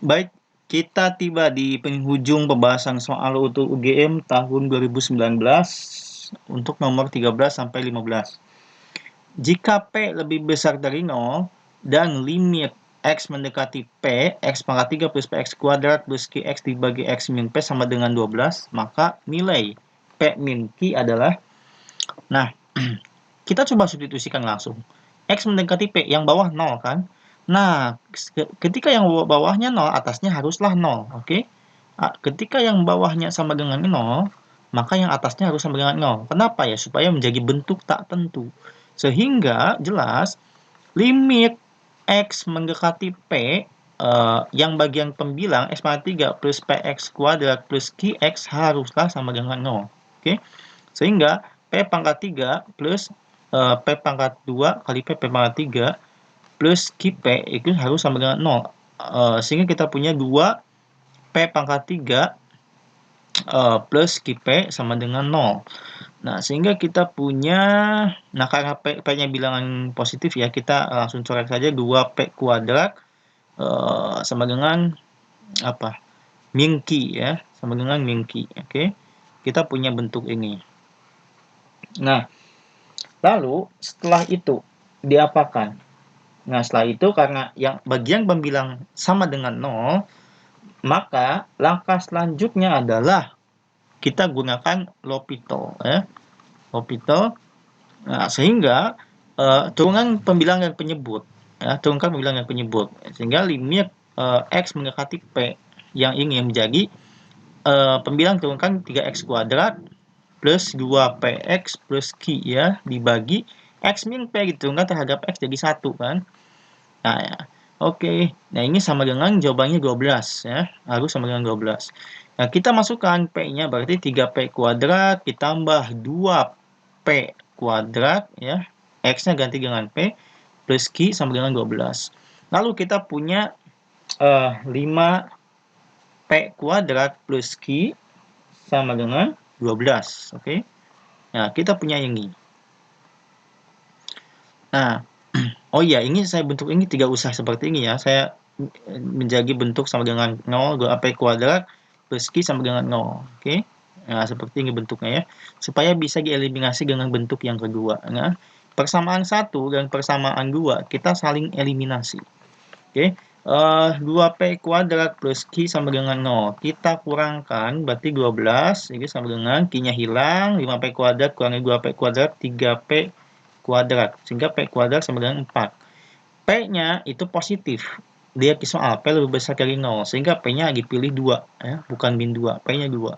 Baik, kita tiba di penghujung pembahasan soal UGM tahun 2019 untuk nomor 13 sampai 15. Jika P lebih besar dari 0 dan limit X mendekati P, X pangkat 3 plus PX kuadrat plus QX dibagi X min P sama dengan 12, maka nilai P min Q adalah, nah, kita coba substitusikan langsung. X mendekati P, yang bawah 0 kan? Nah, ketika yang bawahnya 0, atasnya haruslah 0, oke? Ketika yang bawahnya sama dengan 0, maka yang atasnya harus sama dengan 0. Kenapa ya? Supaya menjadi bentuk tak tentu. Sehingga jelas limit X mendekati P, yang bagian pembilang X pangkat 3 plus PX kuadrat plus QX haruslah sama dengan 0. Oke? Sehingga P pangkat 3 plus P pangkat 2 kali P pangkat 3 plus QP itu harus sama dengan 0. Sehingga kita punya 2 P pangkat 3 plus QP sama dengan 0. Nah, sehingga kita punya, nah karena P-nya bilangan positif ya, kita langsung coret saja 2P kuadrat sama dengan apa? Min Q ya, sama dengan min Q. Oke. Kita punya bentuk ini. Nah, lalu setelah itu diapakan? Nah, setelah itu karena yang bagian pembilang sama dengan 0, maka langkah selanjutnya adalah kita gunakan L'Hopital ya. L'Hopital. Nah, sehingga turunkan pembilang yang penyebut ya, turunkan pembilang yang penyebut sehingga limit X mendekati P yang ini menjadi pembilang turunkan 3X kuadrat plus 2PX plus Q ya, dibagi X min P diturunkan terhadap X jadi 1 kan. Nah, ya. Oke. Nah, ini sama dengan jawabannya 12 ya, harus sama dengan 12. Nah, kita masukkan P-nya berarti 3P kuadrat ditambah 2P kuadrat ya, X-nya ganti dengan P plus Q sama dengan 12. Lalu kita punya 5P kuadrat plus Q sama dengan 12. Oke. Nah, kita punya ini. Nah, oh iya, ini saya bentuk ini tidak usah seperti ini ya. Saya menjadi bentuk sama dengan 0, 2P kuadrat plus Q sama dengan 0. Oke. Nah, seperti ini bentuknya ya. Supaya bisa dieliminasi dengan bentuk yang kedua. Nah, persamaan 1 dan persamaan 2 kita saling eliminasi. Oke. 2P kuadrat plus Q sama dengan 0. Kita kurangkan, berarti 12. Ini sama dengan Q-nya hilang. 5P kuadrat kurangi 2P kuadrat, 3P kuadrat. Sehingga P kuadrat sama dengan 4. P-nya itu positif. Dia soal P lebih besar dari 0. Sehingga P-nya dipilih 2. Ya, bukan min 2. P-nya 2.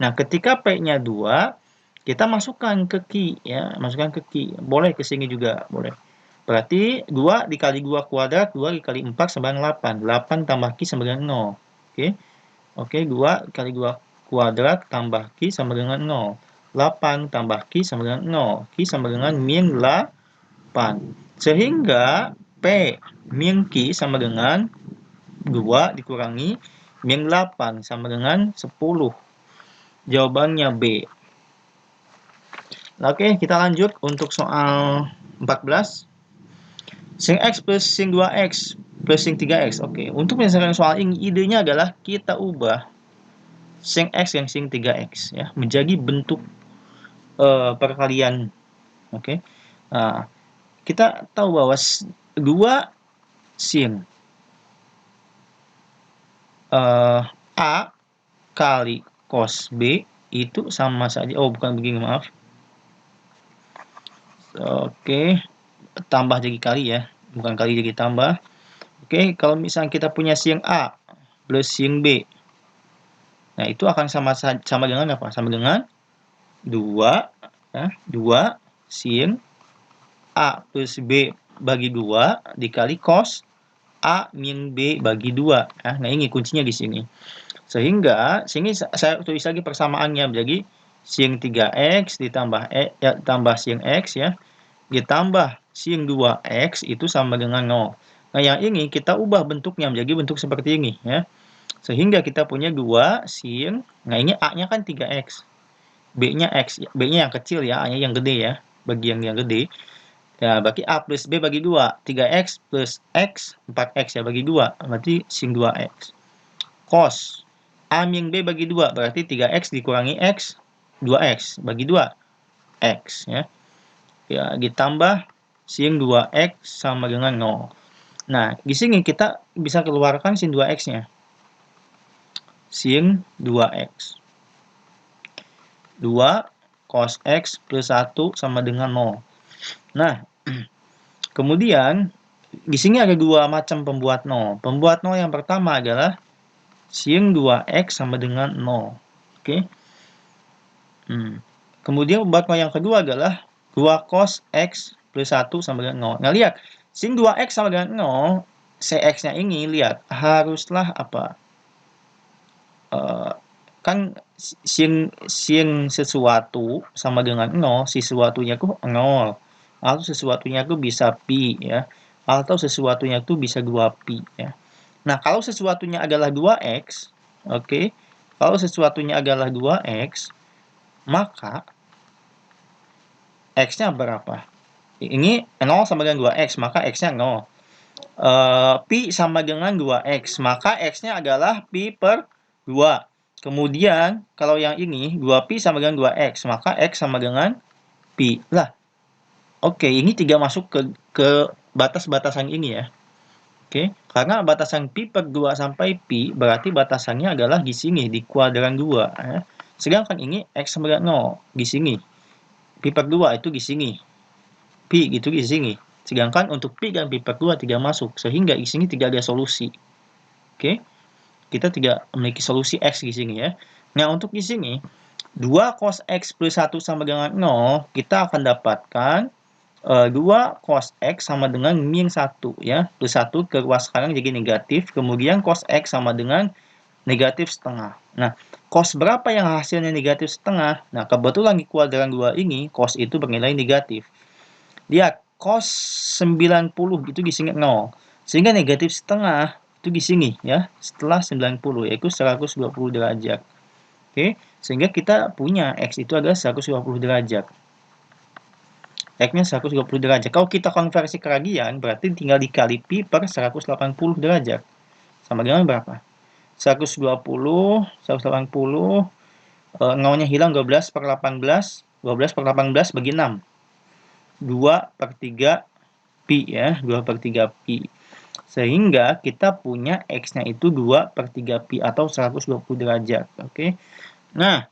Nah, ketika P-nya 2, kita masukkan ke Q. Ya, masukkan ke Q. Boleh ke sini juga. Boleh. Berarti 2 dikali 2 kuadrat, 2 dikali 4 sama dengan 8. 8 tambah Q sama dengan 0. Oke. Oke, 2 kali 2 kuadrat tambah Q sama dengan 0. 8 tambah Q sama dengan 0. Q sama dengan min 8. Sehingga P min Q sama dengan 2 dikurangi min 8 sama dengan 10. Jawabannya B. Oke, kita lanjut untuk soal 14. Sin X plus sin 2X plus sin 3X. Oke, untuk menyelesaikan soal ini, idenya adalah kita ubah sin X dan sin 3X ya, menjadi bentuk perkalian. Oke. Nah, kita tahu bahwa 2 sin A kali cos B itu sama saja. Oh, bukan begini, maaf. Oke, tambah jadi kali ya, bukan kali jadi tambah. Oke, kalau misalnya kita punya sin A plus sin B, nah itu akan sama dengan apa? Sama dengan 2 ya, 2 sin A plus B bagi 2 dikali cos A min B bagi 2. Nah, ini kuncinya di sini. Sehingga sini saya tulis lagi persamaannya menjadi sin 3X ditambah tambah sin X ya, ditambah sin 2X itu sama dengan 0. Nah, yang ini kita ubah bentuknya menjadi bentuk seperti ini ya. Sehingga kita punya 2 sin, nah ini A-nya kan 3X. B-nya X, B-nya yang kecil ya, A-nya yang gede ya, bagian yang gede. Ya, berarti A plus B bagi 2. 3X plus X, 4X ya, bagi 2. Berarti sin 2X. Cos A min B bagi 2. Berarti 3X dikurangi X, 2X. Bagi 2, X. Ya, ditambah sin 2X sama dengan 0. Nah, di sini kita bisa keluarkan sin 2X-nya. Sin 2X. 2 cos X plus 1 sama dengan 0. Nah, kemudian di sini ada dua macam pembuat 0. Pembuat 0 yang pertama adalah sin 2X sama dengan 0. Oke. Kemudian pembuat 0 yang kedua adalah 2 cos X plus 1 sama dengan 0. Nah, lihat. Sin 2X sama dengan 0, Cx-nya ini, lihat, haruslah apa? Kan sin sesuatu sama dengan 0, sesuatunya itu 0. Atau sesuatunya itu bisa pi ya. Atau sesuatunya itu bisa 2pi ya. Nah, kalau sesuatunya adalah 2x, oke. Kalau sesuatunya adalah 2x, maka x-nya berapa? Ini 0 sama dengan 2x, maka x-nya 0. Pi sama dengan 2x, maka x-nya adalah pi per 2. Kemudian, kalau yang ini, 2pi sama dengan 2x, maka x sama dengan pi. Lah, oke, ini tidak masuk ke batas-batasan ini ya. Oke, karena batasan pi per 2 sampai pi, berarti batasannya adalah di sini, di kuadran 2. Ya. Sedangkan ini x sama dengan 0, di sini. Pi per 2 itu di sini. Pi gitu di sini. Sedangkan untuk pi dan pi per 2 tidak masuk, sehingga di sini tidak ada solusi. Oke. Kita tidak memiliki solusi X di sini ya. Nah, untuk di sini 2 cos X plus 1 sama dengan 0, kita akan dapatkan 2 cos X sama dengan min 1 ya. Plus 1 ke ruas kanan jadi negatif, kemudian cos X sama dengan negatif setengah. Nah, cos berapa yang hasilnya negatif setengah? Nah, kebetulan di kuadran 2 ini cos itu bernilai negatif. Lihat, cos 90 itu di sini 0. Sehingga negatif setengah itu di sini ya, setelah 90 yaitu 120 derajat. Oke, sehingga kita punya X itu adalah 120 derajat. X-nya 120 derajat. Kalau kita konversi ke radian, berarti tinggal dikali pi per 180 derajat. Sama dengan berapa? 120, 180, 0-nya hilang 12 per 18, 12 per 18 bagi 6. 2 per 3 pi ya, 2 per 3 pi. Sehingga kita punya X-nya itu 2 per 3 pi atau 120 derajat. Oke. Nah,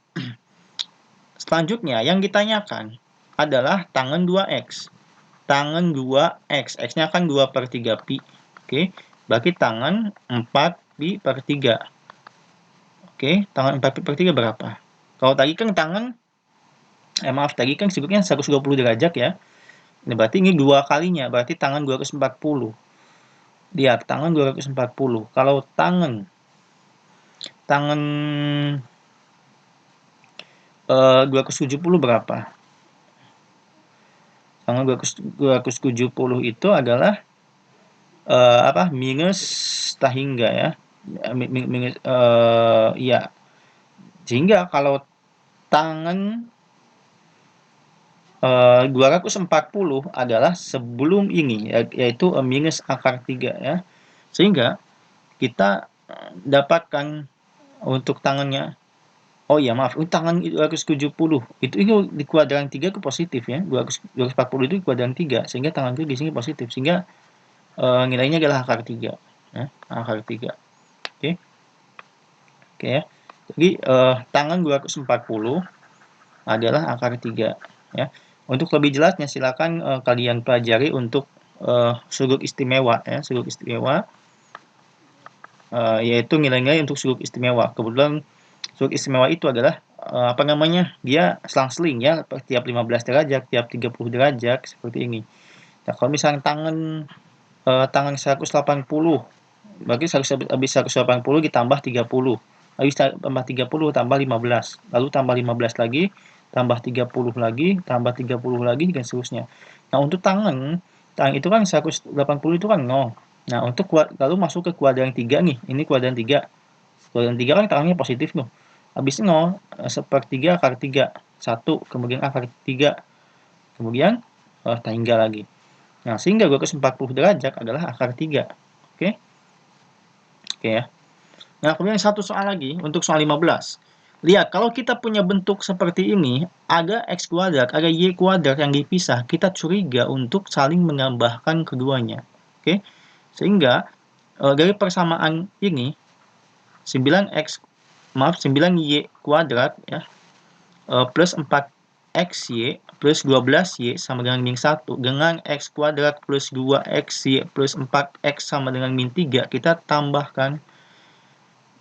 selanjutnya yang ditanyakan adalah tangen 2X. Tangen 2X. X-nya kan 2 per 3 pi. Oke. Berarti tangen 4 pi per 3. Oke. Tangen 4 pi per 3 berapa? Kalau tadi kan tangen, tadi kan sebutnya 120 derajat ya. Nah, berarti ini 2 kalinya. Berarti tangen 240. Lihat, tangan 240. Kalau tangan 270 berapa? Tangan 270 itu adalah minus tahingga ya. Minus ya. Sehingga kalau tangan 240 adalah sebelum ini, yaitu minus akar 3 ya. Sehingga kita dapatkan untuk tangannya, oh iya maaf, tangan 270 itu di kuadran 3 itu positif ya, 240 itu di kuadran 3, sehingga tangan itu di sini positif, sehingga nilainya adalah akar 3 ya, akar 3. Oke. Oke ya. Jadi tangan 240 adalah akar 3 ya. Untuk lebih jelasnya silakan kalian pelajari untuk sudut istimewa ya, sudut istimewa yaitu nilai-nilai untuk sudut istimewa. Kebetulan sudut istimewa itu adalah dia selang-seling ya, tiap 15 derajat, tiap 30 derajat seperti ini. Nah, kalau misalnya tangan 180, berarti habis 180 ditambah 30. Habis tambah 30 tambah 15, lalu tambah 15 lagi, tambah 30 lagi, tambah 30 lagi, dan seterusnya. Nah, untuk tangan itu kan 180 itu kan 0. Nah, untuk lalu masuk ke kuadran 3 nih. Ini kuadran 3. Kuadran 3 kan tangannya positif tuh. Habis 0, sepertiga akar 3. 1, kemudian akar 3. Kemudian tahingga lagi. Nah, sehingga 240 derajat adalah akar 3. Oke? Oke ya. Nah, kemudian satu soal lagi untuk soal 15. Lihat, kalau kita punya bentuk seperti ini, ada x kuadrat, ada y kuadrat yang dipisah, kita curiga untuk saling menambahkan keduanya. Oke? Sehingga dari persamaan ini 9y kuadrat ya plus 4xy plus 12y sama dengan min 1 dengan x kuadrat plus 2xy plus 4x sama dengan min 3 kita tambahkan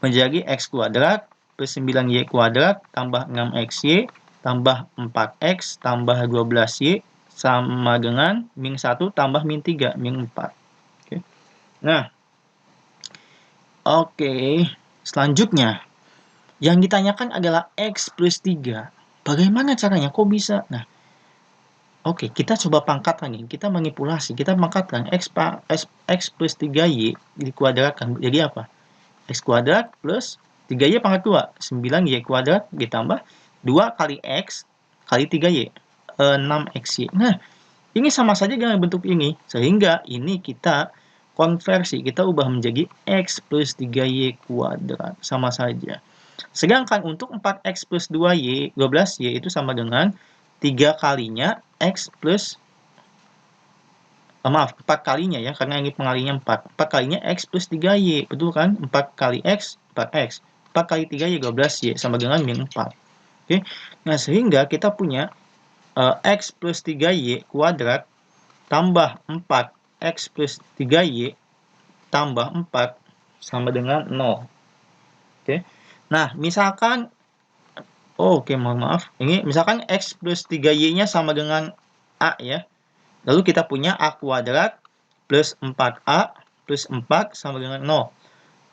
menjadi x kuadrat plus 9y kuadrat tambah 6xy tambah 4x tambah 12y sama dengan min 1 tambah min 3 min 4. Oke. Nah, oke, selanjutnya yang ditanyakan adalah x plus 3. Bagaimana caranya? Kok bisa? Nah, oke, kita coba pangkatkan nih. Kita manipulasi. Kita pangkatkan x plus 3y dikuadratkan. Jadi apa? X kuadrat plus 3y pangkat 2. 9y kuadrat ditambah 2 kali x kali 3y. 6xy. Nah, ini sama saja dengan bentuk ini. Sehingga ini kita konversi. Kita ubah menjadi x plus 3y kuadrat. Sama saja. Sedangkan untuk 4x plus 2y, 12y itu sama dengan 3 kalinya x plus 4 kalinya ya, karena ini pengalinya 4. 4 kalinya x plus 3y, betul kan? 4 kali x, 4x. 4 kali 3y, 12y, sama dengan min 4. Oke. Nah, sehingga kita punya x plus 3y kuadrat tambah 4x plus 3y tambah 4 sama dengan 0. Oke. Nah, misalkan oke, mohon maaf. Ini misalkan x plus 3y-nya sama dengan a ya. Lalu kita punya a kuadrat plus 4a plus 4 sama dengan 0.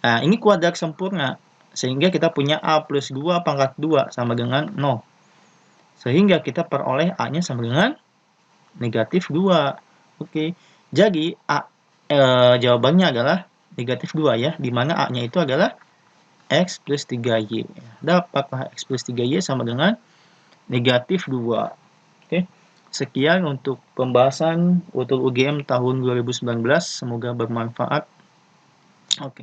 Nah, ini kuadrat sempurna. Sehingga kita punya a plus 2 pangkat 2 sama dengan 0. Sehingga kita peroleh a-nya sama dengan negatif 2. Oke. Jadi, jawabannya adalah negatif 2 ya. Dimana a-nya itu adalah x plus 3y. Dapatlah x plus 3y sama dengan negatif 2. Oke. Sekian untuk pembahasan UTUL UGM tahun 2019. Semoga bermanfaat. Oke.